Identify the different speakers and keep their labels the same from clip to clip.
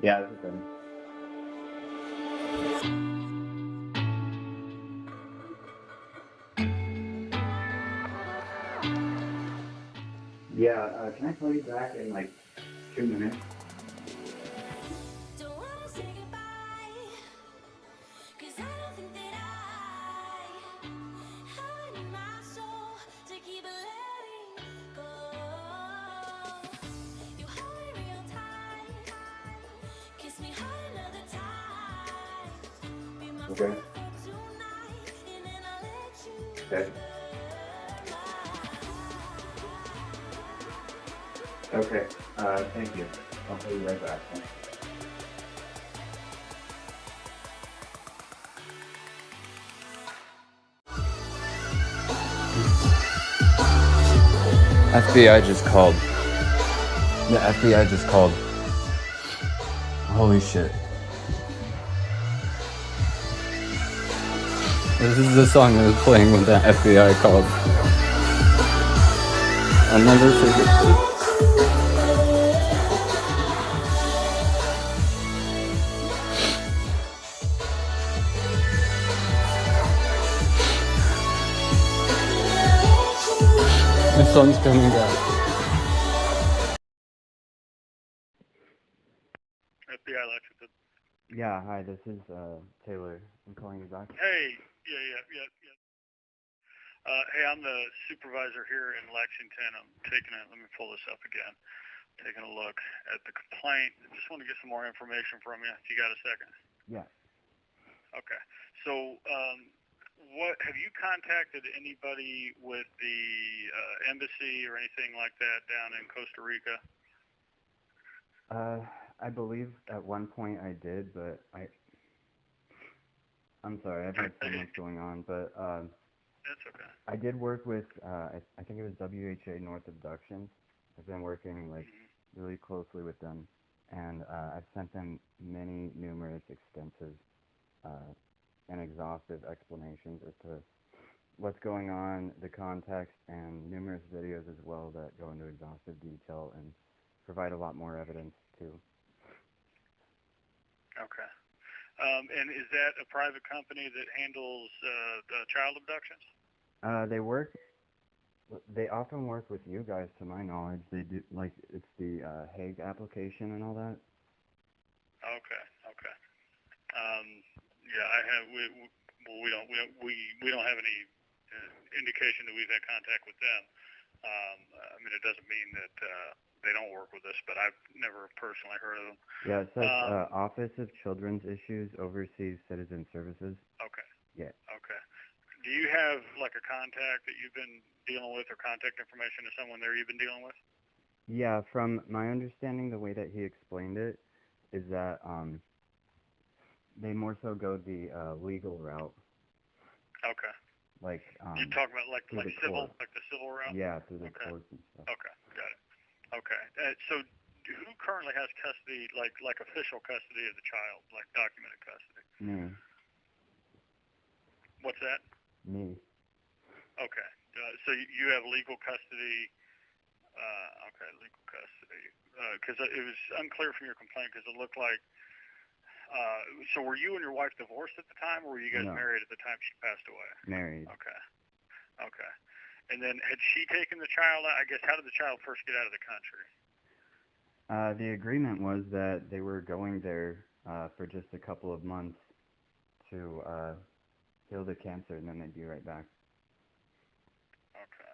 Speaker 1: Yeah, this is better. Yeah, can I call you back in like 2 minutes?
Speaker 2: Don't wanna say goodbye, 'cause I don't think that I have it in my soul to keep letting go. You hold me real tight, kiss me hard another time. Be my
Speaker 1: Okay.
Speaker 2: fool for tonight, and then I'll let you
Speaker 1: Okay.
Speaker 2: go.
Speaker 1: Okay. Thank you. I'll call you right back. FBI just called. The FBI just called. Holy shit. This is the song that was playing when the FBI called. I'll never forget this. My son's coming back.
Speaker 3: FBI Lexington.
Speaker 1: Yeah, hi, this is Taylor. I'm calling you back.
Speaker 3: Hey, yeah. Hey, I'm the supervisor here in Lexington. I'm taking it. Let me pull this up again. Taking a look at the complaint. Just want to get some more information from you. If you got a second?
Speaker 1: Yeah.
Speaker 3: Okay. So, what have you contacted anybody with the embassy or anything like that down in Costa Rica?
Speaker 1: I believe at one point I did, but I'm sorry, I've had so much going on, but
Speaker 3: That's okay.
Speaker 1: I did work with, I think it was WHA North Abductions. I've been working like really closely with them, and I've sent them many, numerous, extensive, and exhaustive explanations as to what's going on, the context, and numerous videos as well that go into exhaustive detail and provide a lot more evidence too.
Speaker 3: Okay. And is that a private company that handles child abductions?
Speaker 1: They often work with you guys, to my knowledge. They do, like, it's the Hague application and all that.
Speaker 3: Okay. Yeah, I have. We don't have any indication that we've had contact with them. I mean, it doesn't mean that they don't work with us, but I've never personally heard of them.
Speaker 1: Yeah, it says Office of Children's Issues oversees citizen services.
Speaker 3: Okay.
Speaker 1: Yeah.
Speaker 3: Okay. Do you have like a contact that you've been dealing with, or contact information of someone there you've been dealing with?
Speaker 1: Yeah, from my understanding, the way that he explained it is that they more so go the legal route,
Speaker 3: Okay.
Speaker 1: like
Speaker 3: You're talking about like
Speaker 1: through the
Speaker 3: civil,
Speaker 1: court.
Speaker 3: like the civil route?
Speaker 1: Yeah, through the
Speaker 3: Okay.
Speaker 1: courts and stuff.
Speaker 3: Okay. Got it. Okay. So who currently has custody, like official custody of the child, like documented custody?
Speaker 1: Me.
Speaker 3: What's that?
Speaker 1: Me.
Speaker 3: Okay. So you have legal custody. Okay, legal custody. Because it was unclear from your complaint, because it looked like. So were you and your wife divorced at the time, or were you guys
Speaker 1: No.
Speaker 3: married at the time she passed away?
Speaker 1: Married.
Speaker 3: Okay. Okay. And then had she taken the child out? I guess, how did the child first get out of the country?
Speaker 1: The agreement was that they were going there for just a couple of months to heal the cancer, and then they'd be right back.
Speaker 3: Okay.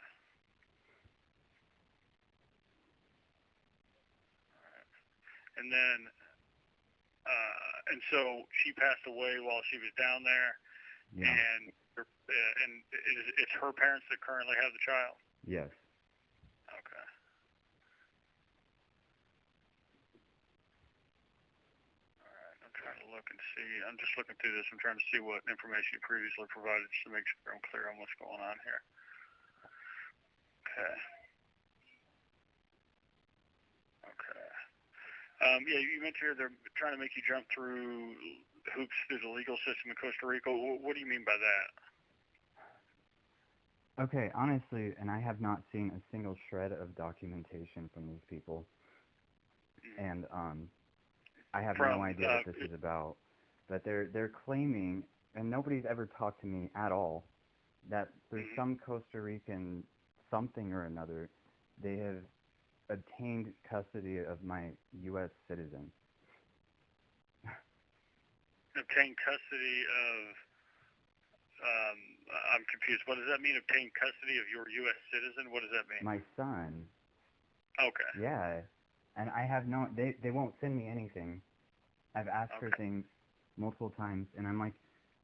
Speaker 3: All right. And then, and so she passed away while she was down there,
Speaker 1: Yeah.
Speaker 3: and it's her parents that currently have the child?
Speaker 1: Yes.
Speaker 3: Okay. All right. I'm trying to look and see. I'm just looking through this. I'm trying to see what information you previously provided, just to make sure I'm clear on what's going on here. Okay. Okay. Yeah, you mentioned here they're trying to make you jump through hoops through the legal system in Costa Rica. What do you mean by that?
Speaker 1: Okay, honestly, and I have not seen a single shred of documentation from these people. And I have no
Speaker 3: from
Speaker 1: idea what this is about, but they're claiming, and nobody's ever talked to me at all, that there's
Speaker 3: mhm.
Speaker 1: some Costa Rican something or another. They have obtained custody of my U.S. citizen.
Speaker 3: Obtain custody of. Um, I'm confused. What does that mean? Obtain custody of your U.S. citizen? What does that mean?
Speaker 1: My son,
Speaker 3: Okay.
Speaker 1: yeah, and I have no. They won't send me anything. I've asked for
Speaker 3: Okay.
Speaker 1: things multiple times, and I'm like,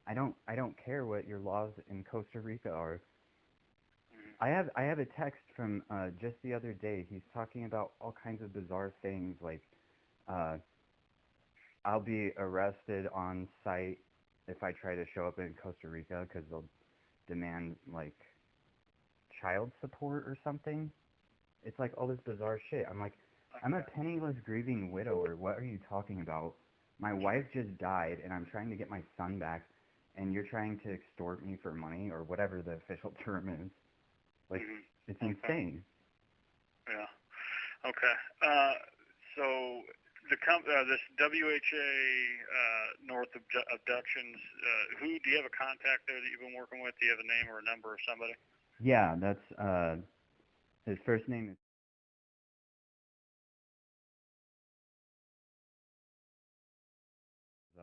Speaker 1: I don't care what your laws in Costa Rica are.
Speaker 3: Mhm.
Speaker 1: I have a text from just the other day. He's talking about all kinds of bizarre things like uh, I'll be arrested on site if I try to show up in Costa Rica because they'll demand like child support or something. It's like all this bizarre shit. I'm like, I'm a
Speaker 3: Okay.
Speaker 1: penniless grieving widower. What are you talking about? My wife just died and I'm trying to get my son back and you're trying to extort me for money or whatever the official term is. Like,
Speaker 3: Mhm.
Speaker 1: it's
Speaker 3: Okay.
Speaker 1: insane.
Speaker 3: Yeah. Okay. So this WHA North abductions. Who do you have a contact there that you've been working with? Do you have a name or a number of somebody?
Speaker 1: Yeah, that's his first name is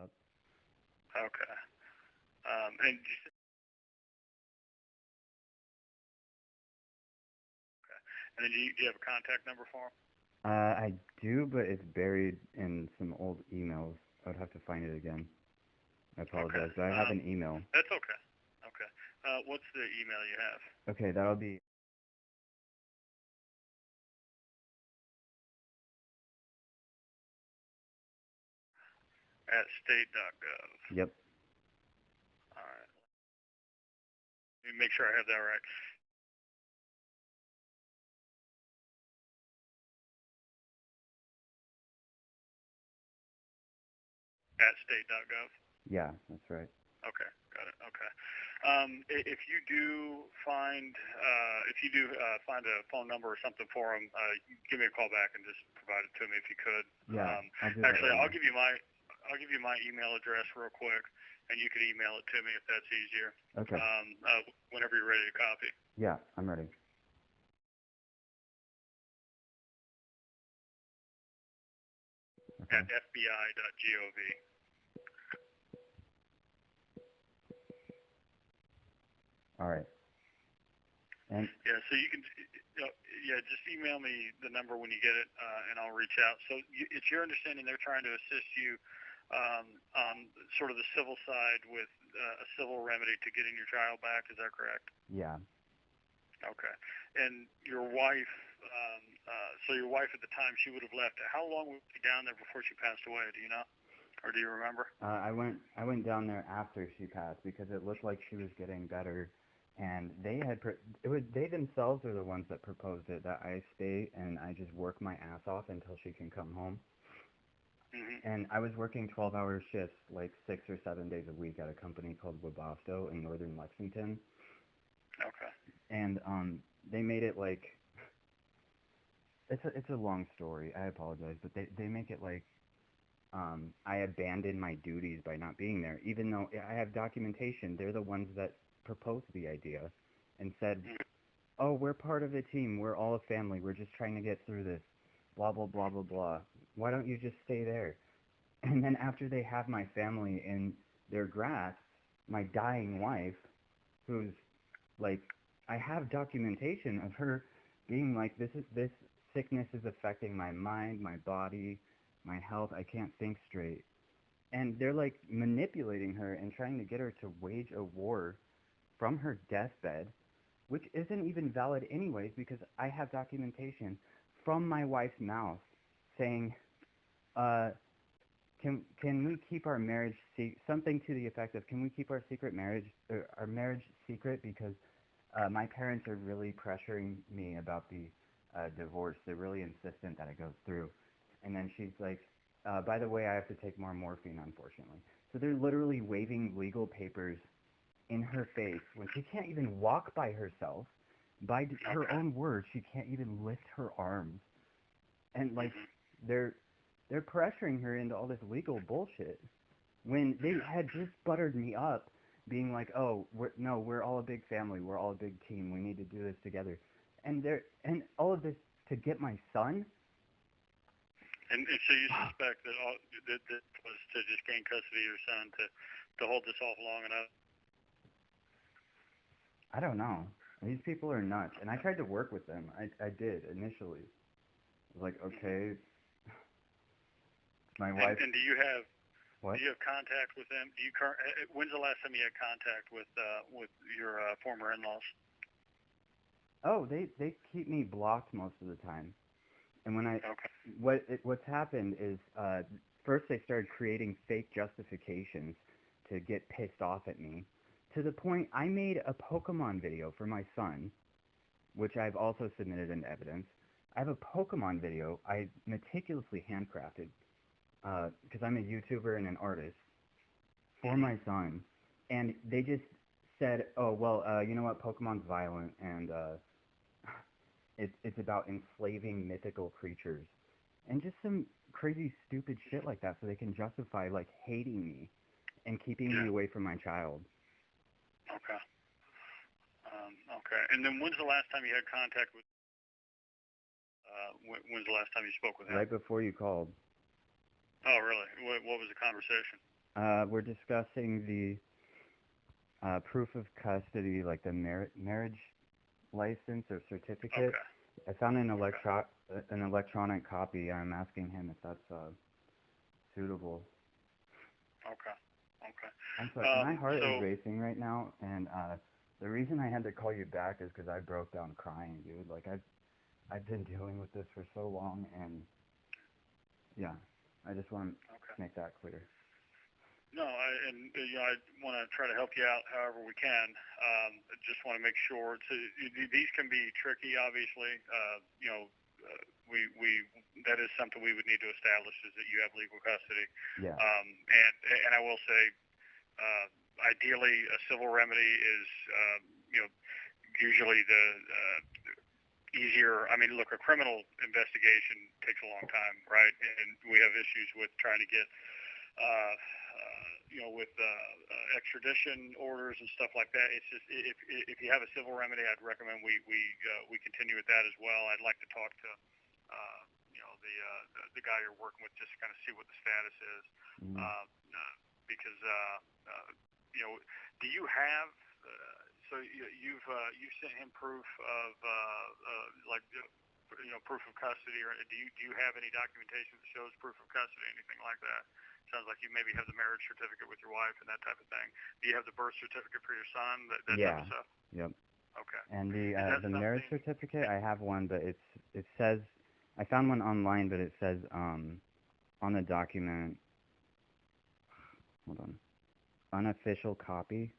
Speaker 1: up.
Speaker 3: Okay. And then do you have a contact number for him?
Speaker 1: I do, but it's buried in some old emails. I would have to find it again. I
Speaker 3: Okay.
Speaker 1: apologize, but I have an email.
Speaker 3: That's okay. Okay. What's the email you have?
Speaker 1: Okay, that'll be
Speaker 3: At state.gov.
Speaker 1: yep.
Speaker 3: All right. Let me make sure I have that right. At state.gov.
Speaker 1: Yeah, that's right.
Speaker 3: Okay, got it. Okay. If you do find find a phone number or something for him, give me a call back and just provide it to me if you could.
Speaker 1: Yeah, I'll do that
Speaker 3: Actually,
Speaker 1: right now.
Speaker 3: I'll give you my email address real quick, and you can email it to me if that's easier.
Speaker 1: Okay.
Speaker 3: Whenever you're ready to copy.
Speaker 1: Yeah, I'm ready. Okay.
Speaker 3: At fbi.gov.
Speaker 1: All right. And
Speaker 3: Yeah, so you can, just email me the number when you get it, and I'll reach out. So it's your understanding they're trying to assist you on sort of the civil side with a civil remedy to getting your child back. Is that correct?
Speaker 1: yeah,
Speaker 3: Okay. And your wife, so your wife at the time she would have left. How long was she down there before she passed away? Do you know, or do you remember?
Speaker 1: I went down there after she passed because it looked like she was getting better, and they themselves are the ones that proposed it that I stay and I just work my ass off until she can come home.
Speaker 3: Mhm.
Speaker 1: And I was working 12-hour shifts like 6 or 7 days a week at a company called Webasto in northern Lexington,
Speaker 3: Okay.
Speaker 1: and they made it like it's a long story. I apologize, but they make it like I abandoned my duties by not being there, even though I have documentation. They're the ones that proposed the idea and said,
Speaker 3: Mhm.
Speaker 1: "Oh, we're part of the team. We're all a family. We're just trying to get through this. Blah blah blah blah blah. Why don't you just stay there?" And then after they have my family in their grasp, my dying wife, who's like, I have documentation of her being like, this sickness is affecting my mind, my body, my health. I can't think straight. And they're like manipulating her and trying to get her to wage a war from her deathbed, which isn't even valid anyways because I have documentation from my wife's mouth saying, uh, can we keep our marriage something to the effect of can we keep our marriage secret because my parents are really pressuring me about the divorce. They're really insistent that it goes through. And then she's like, by the way, I have to take more morphine, unfortunately. So they're literally waving legal papers in her face when she can't even walk by herself. By her
Speaker 3: Okay.
Speaker 1: own words, she can't even lift her arms. And like,
Speaker 3: Mhm.
Speaker 1: they're they're pressuring her into all this legal bullshit when they had just buttered me up, being like, "Oh, we're all a big family. We're all a big team. We need to do this together." And all of this to get my son.
Speaker 3: And so you suspect that that was to just gain custody of your son to hold this off long enough?
Speaker 1: I don't know. These people are nuts, and I tried to work with them. I did initially. I was like, okay, my wife.
Speaker 3: And do you have
Speaker 1: What?
Speaker 3: do you have contact with them? When's the last time you had contact with your former in-laws?
Speaker 1: Oh, they keep me blocked most of the time. And when
Speaker 3: Okay.
Speaker 1: what's happened is first they started creating fake justifications to get pissed off at me, to the point I made a Pokemon video for my son, which I've also submitted in evidence. I have a Pokemon video I meticulously handcrafted because I'm a YouTuber and an artist for my son, and they just said, "Oh well, you know what? Pokemon's violent, and it's about enslaving mythical creatures, and just some crazy stupid shit like that, so they can justify like hating me and keeping me
Speaker 3: Yeah.
Speaker 1: away from my child."
Speaker 3: Okay. Okay. And then when's the last time you had contact with? When's the last time you spoke with him?
Speaker 1: Right before you called,
Speaker 3: Oh, really? What was the conversation?
Speaker 1: we're discussing the proof of custody, like the marriage license or certificate.
Speaker 3: Okay.
Speaker 1: I found
Speaker 3: Okay.
Speaker 1: an electronic copy. I'm asking him if that's suitable.
Speaker 3: Okay. Okay.
Speaker 1: I'm sorry, my heart
Speaker 3: So
Speaker 1: is racing right now, and the reason I had to call you back is because I broke down crying, dude. Like I've been dealing with this for so long, and yeah, I just want to
Speaker 3: okay.
Speaker 1: make that clear.
Speaker 3: No, I want to try to help you out however we can. I just want to make sure. These can be tricky, obviously. We that is something we would need to establish is that you have legal custody.
Speaker 1: Yeah,
Speaker 3: And I will say, uh, ideally, a civil remedy is usually the easier. I mean, look, a criminal investigation takes a long time, right? And we have issues with trying to get with extradition orders and stuff like that. It's just if you have a civil remedy, I'd recommend we continue with that as well. I'd like to talk to the guy you're working with just to kind of see what the status is,
Speaker 1: mm,
Speaker 3: because do you have you've sent him proof of proof of custody, or do you have any documentation that shows proof of custody, anything like that? Sounds like you maybe have the marriage certificate with your wife and that type of thing. Do you have the birth certificate for your son? That type
Speaker 1: yeah,
Speaker 3: of stuff.
Speaker 1: yep.
Speaker 3: Okay.
Speaker 1: And
Speaker 3: Is that
Speaker 1: the marriage
Speaker 3: something?
Speaker 1: certificate, I have one, but it says I found one online, but it says on the document, hold on, unofficial copy,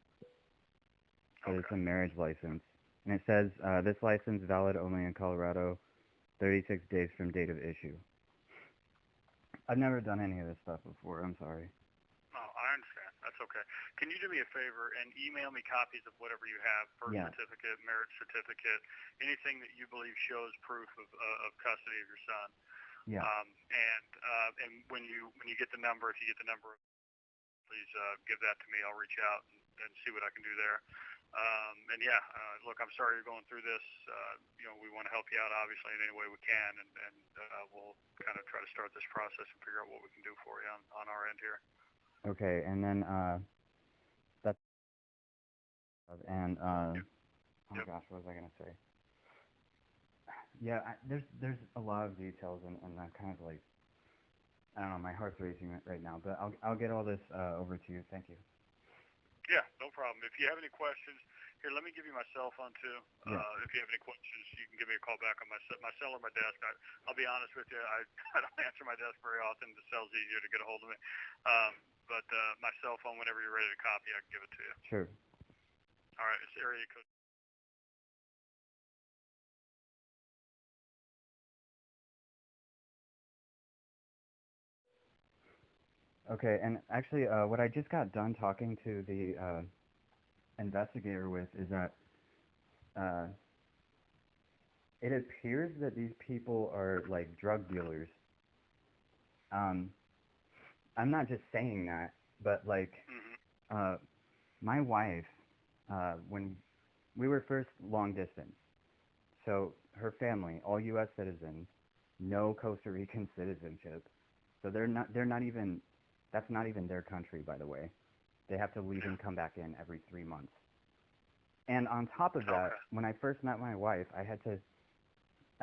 Speaker 1: but it's
Speaker 3: Okay.
Speaker 1: a marriage license, and it says this license valid only in Colorado, 36 days from date of issue. I've never done any of this stuff before. I'm sorry.
Speaker 3: Oh, I understand. That's okay. Can you do me a favor and email me copies of whatever you have, birth
Speaker 1: Yeah,
Speaker 3: certificate, marriage certificate, anything that you believe shows proof of custody of your son?
Speaker 1: yeah.
Speaker 3: And when you get the number, if you get the number, please give that to me. I'll reach out and see what I can do there. And yeah, look, I'm sorry you're going through this. We want to help you out obviously in any way we can, and we'll kind of try to start this process and figure out what we can do for you on our end here.
Speaker 1: Okay, and then that's and
Speaker 3: Yep.
Speaker 1: oh
Speaker 3: Yep.
Speaker 1: gosh, what was I gonna say? Yeah, there's a lot of details, and I'm kind of like I don't know, my heart's racing right now, but I'll get all this over to you. Thank you.
Speaker 3: Yeah, no problem. If you have any questions, here, let me give you my cell phone too.
Speaker 1: Yeah.
Speaker 3: If you have any questions, you can give me a call back on my cell or my desk. I'll be honest with you, I don't answer my desk very often. The cell's easier to get a hold of me. But my cell phone, whenever you're ready to copy, I can give it to you.
Speaker 1: Sure.
Speaker 3: All right, it's area code.
Speaker 1: Okay, and actually, what I just got done talking to the investigator with is that uh, it appears that these people are like drug dealers, um, I'm not just saying that, but like,
Speaker 3: Mhm.
Speaker 1: uh, my wife, when we were first long distance, so her family, all U.S. citizens, no Costa Rican citizenship. So they're not even, that's not even their country, by the way. They have to leave
Speaker 3: Yeah.
Speaker 1: and come back in every 3 months. And on top of that,
Speaker 3: Okay.
Speaker 1: when I first met my wife, I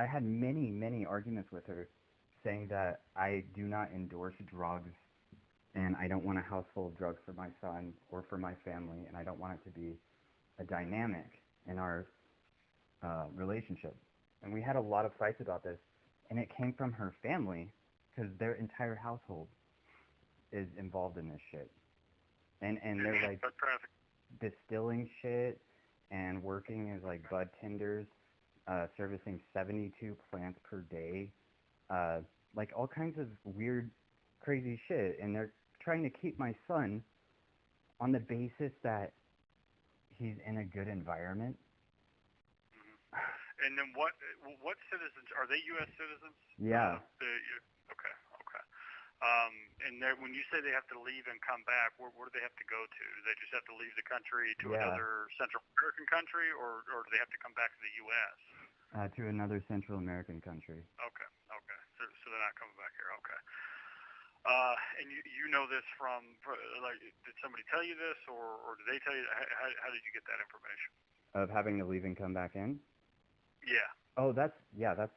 Speaker 1: had many arguments with her saying that I do not endorse drugs and I don't want a house full of drugs for my son or for my family, and I don't want it to be a dynamic in our relationship. And we had a lot of fights about this, and it came from her family because their entire household is involved in this shit. And they're like
Speaker 3: Drug traffic.
Speaker 1: distilling shit and working as like bud tenders, servicing 72 plants per day, uh, like all kinds of weird, crazy shit. And they're trying to keep my son on the basis that he's in a good environment.
Speaker 3: Mhm. And then what citizens are they? U.S. citizens?
Speaker 1: Yeah,
Speaker 3: Okay. Okay. And when you say they have to leave and come back, where do they have to go to? Do they just have to leave the country to
Speaker 1: yeah,
Speaker 3: another Central American country, or do they have to come back to the U.S.?
Speaker 1: to another Central American country.
Speaker 3: Okay. Okay. So they're not coming back here. Okay. And you know this from like did somebody tell you this or did they tell you? How did you get that information?
Speaker 1: Of having to leave and come back in.
Speaker 3: Yeah.
Speaker 1: Oh, that's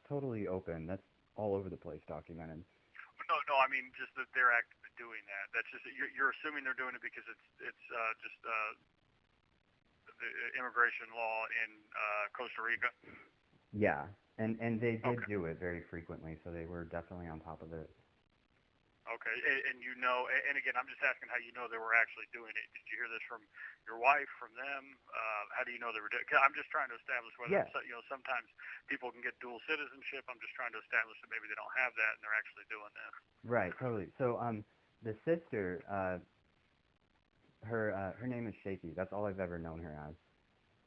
Speaker 1: totally open. That's all over the place documented.
Speaker 3: No, no. I mean, just that they're actively doing that. That's just you're assuming they're doing it because it's just the immigration law in Costa Rica.
Speaker 1: Yeah, and they did
Speaker 3: Okay.
Speaker 1: do it very frequently, so they were definitely on top of it.
Speaker 3: Okay. And you know, and again, I'm just asking how you know they were actually doing it. Did you hear this from your wife, from them? How do you know they were doing it? 'Cause I'm just trying to establish whether
Speaker 1: Yeah,
Speaker 3: it's, sometimes people can get dual citizenship. I'm just trying to establish that maybe they don't have that and they're actually doing this.
Speaker 1: right, totally. So the sister, her name is Shaky. That's all I've ever known her as.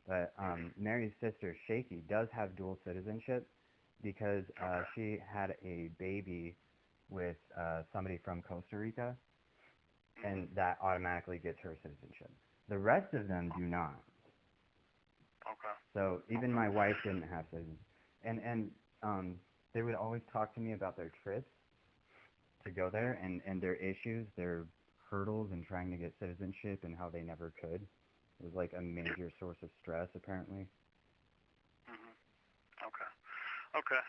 Speaker 1: But
Speaker 3: Hmm.
Speaker 1: Mary's sister, Shaky, does have dual citizenship because
Speaker 3: Okay.
Speaker 1: she had a baby with somebody from Costa Rica,
Speaker 3: Hmm.
Speaker 1: and that automatically gets her citizenship. The rest of them do not.
Speaker 3: Okay.
Speaker 1: So even
Speaker 3: Okay.
Speaker 1: my wife didn't have citizenship, and they would always talk to me about their trips to go there
Speaker 3: Hmm.
Speaker 1: and their issues, their hurdles in trying to get citizenship and how they never could. It was like a major source of stress apparently.
Speaker 3: Hmm. Okay. Okay.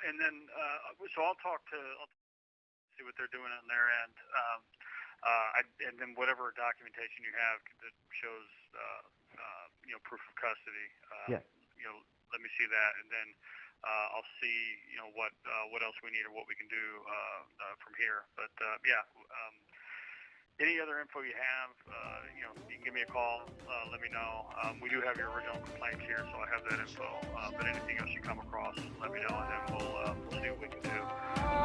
Speaker 3: And then so I'll see what they're doing on their end. And then whatever documentation you have that shows, proof of custody,
Speaker 1: Yeah.
Speaker 3: let me see that, and then I'll see, what else we need or what we can do from here. But yeah, any other info you have, you can give me a call. Let me know. We do have your original complaints here, so I have that info. But anything else you come across, let me know, and then we'll see what we can do.